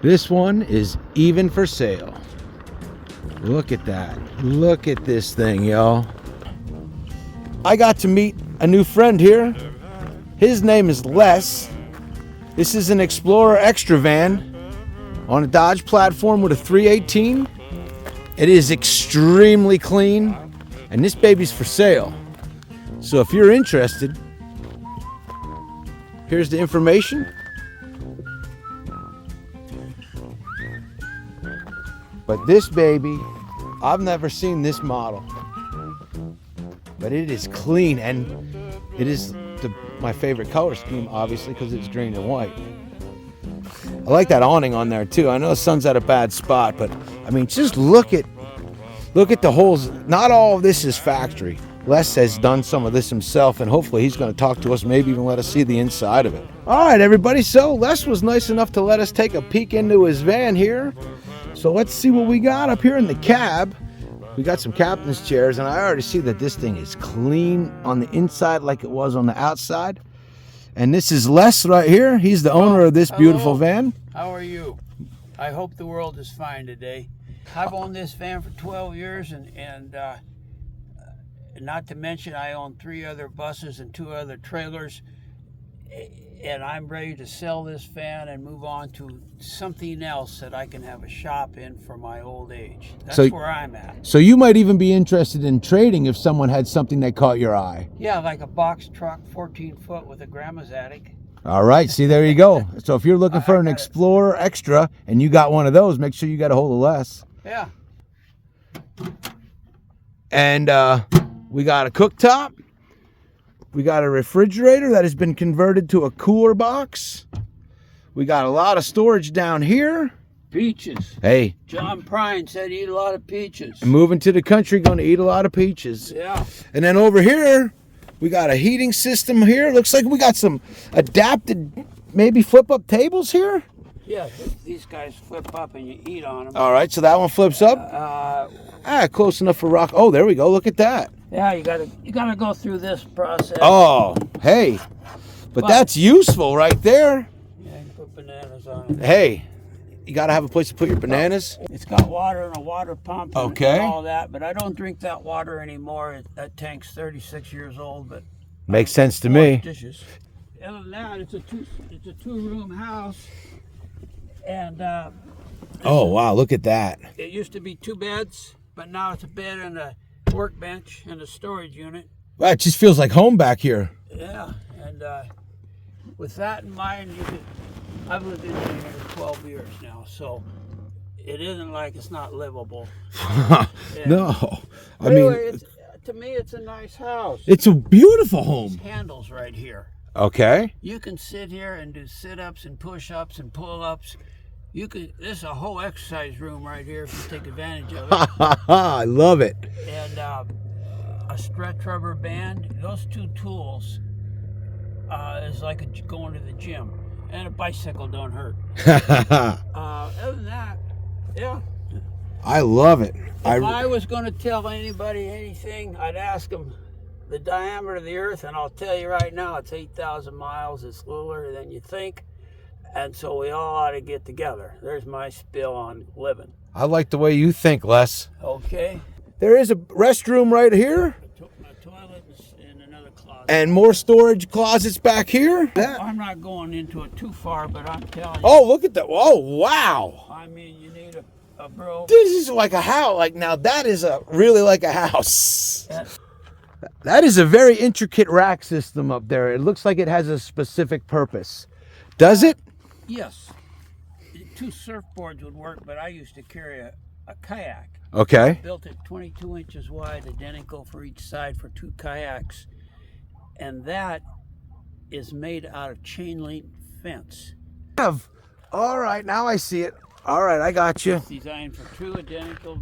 This one is even for sale. Look at that. Look at this thing, y'all. I got to meet a new friend here. His name is Les. This is an Explorer Extravan on a Dodge platform with a 318. It is extremely clean, and this baby's for sale. So if you're interested, here's the information. But this baby, I've never seen this model, but it is clean, and it is my favorite color scheme, obviously, because it's green and white. I like that awning on there too. I know the sun's at a bad spot, but I mean, just look at the holes. Not all of this is factory. Les has done some of this himself, and hopefully he's going to talk to us, maybe even let us see the inside of it. All right, everybody, so Les was nice enough to let us take a peek into his van here. So let's see what we got up here in the cab. We got some captain's chairs, and I already see that this thing is clean on the inside like it was on the outside. And this is Les right here. He's the owner of this beautiful van. How are you? I hope the world is fine today. I've owned this van for 12 years, and not to mention I own 3 other buses and 2 other trailers. And I'm ready to sell this van and move on to something else that I can have a shop in for my old age. That's where I'm at. So you might even be interested in trading if someone had something that caught your eye. Yeah, like a box truck, 14-foot with a grandma's attic. All right, see, there you go. So if you're looking for an Explorer Extra and you got one of those, make sure you got a hold of Les. Yeah. And we got a cooktop. We got a refrigerator that has been converted to a cooler box. We got a lot of storage down here. Peaches. Hey. John Prine said eat a lot of peaches. Moving to the country, going to eat a lot of peaches. Yeah. And then over here, we got a heating system here. Looks like we got some adapted, maybe flip-up tables here. Yeah, these guys flip up and you eat on them. All right, so that one flips up. Close enough for rock. Oh, there we go. Look at that. Yeah, you gotta go through this process. Oh, hey, but that's useful right there. Yeah, you can put bananas on it. Hey, you gotta have a place to put your bananas. It's got water and a water pump and okay, all that, but I don't drink that water anymore. That tank's 36 years old, but makes sense to me. Dishes. Other than that, it's a two-room house, and oh wow, look at that. It used to be 2 beds, but now it's a bed and a workbench and a storage unit. Well, it just feels like home back here. Yeah, and with that in mind, I've lived in here 12 years now, so it isn't like it's not livable. No, I anyway, mean, to me, it's a nice house. It's a beautiful home. There's handles right here. Okay. You can sit here and do sit-ups and push-ups and pull-ups. This is a whole exercise room right here if you take advantage of it. I love it. And a stretch rubber band. Those 2 tools is like going to the gym. And a bicycle don't hurt. Other than that, yeah. I love it. If I was going to tell anybody anything, I'd ask them the diameter of the Earth, and I'll tell you right now, it's 8,000 miles. It's littler than you think. And so we all ought to get together. There's my spill on living. I like the way you think, Les. Okay. There is a restroom right here. A toilet and another closet. And more storage closets back here. I'm not going into it too far, but I'm telling you. Oh, look at that. Oh, wow. I mean, you need a bro. This is like a house. Like, now that is really like a house. That is a very intricate rack system up there. It looks like it has a specific purpose. Does it? Yes. 2 surfboards would work, but I used to carry a kayak. Okay. I built it 22 inches wide, identical for each side for 2 kayaks. And that is made out of chain link fence. All right, now I see it. All right, I got you. It's designed for 2 identical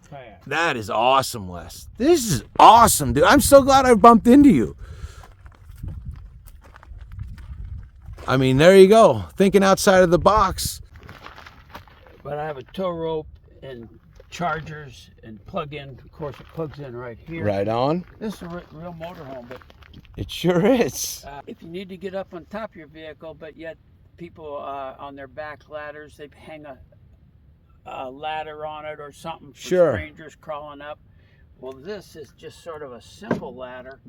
kayaks. That is awesome, Les. This is awesome, dude. I'm so glad I bumped into you. I mean, there you go. Thinking outside of the box. But I have a tow rope and chargers and plug-in. Of course, it plugs in right here. Right on. This is a real motorhome, but it sure is. If you need to get up on top of your vehicle, but yet people on their back ladders, they hang a ladder on it or something for Sure. strangers crawling up. Well, this is just sort of a simple ladder.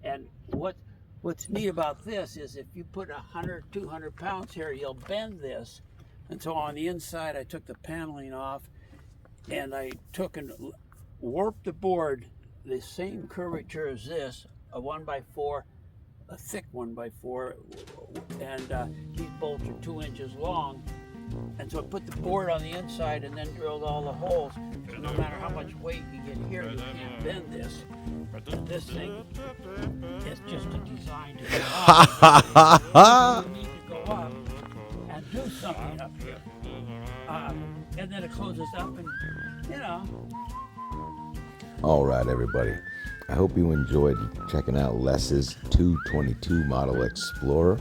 And what's neat about this is if you put 100, 200 pounds here, you'll bend this. And so on the inside, I took the paneling off and I took and warped the board the same curvature as this, a 1x4, a thick 1x4, and these bolts are 2 inches long. And so I put the board on the inside and then drilled all the holes. No matter how much weight you get here, you can't bend this. This thing is just a design to go up. You need to go up and do something up here. And then it closes up and, you know. All right, everybody. I hope you enjoyed checking out Les's 222 Model Explorer.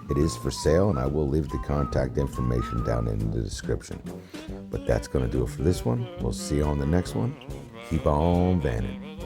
It is for sale, and I will leave the contact information down in the description. But that's going to do it for this one. We'll see you on the next one. Keep on vanning.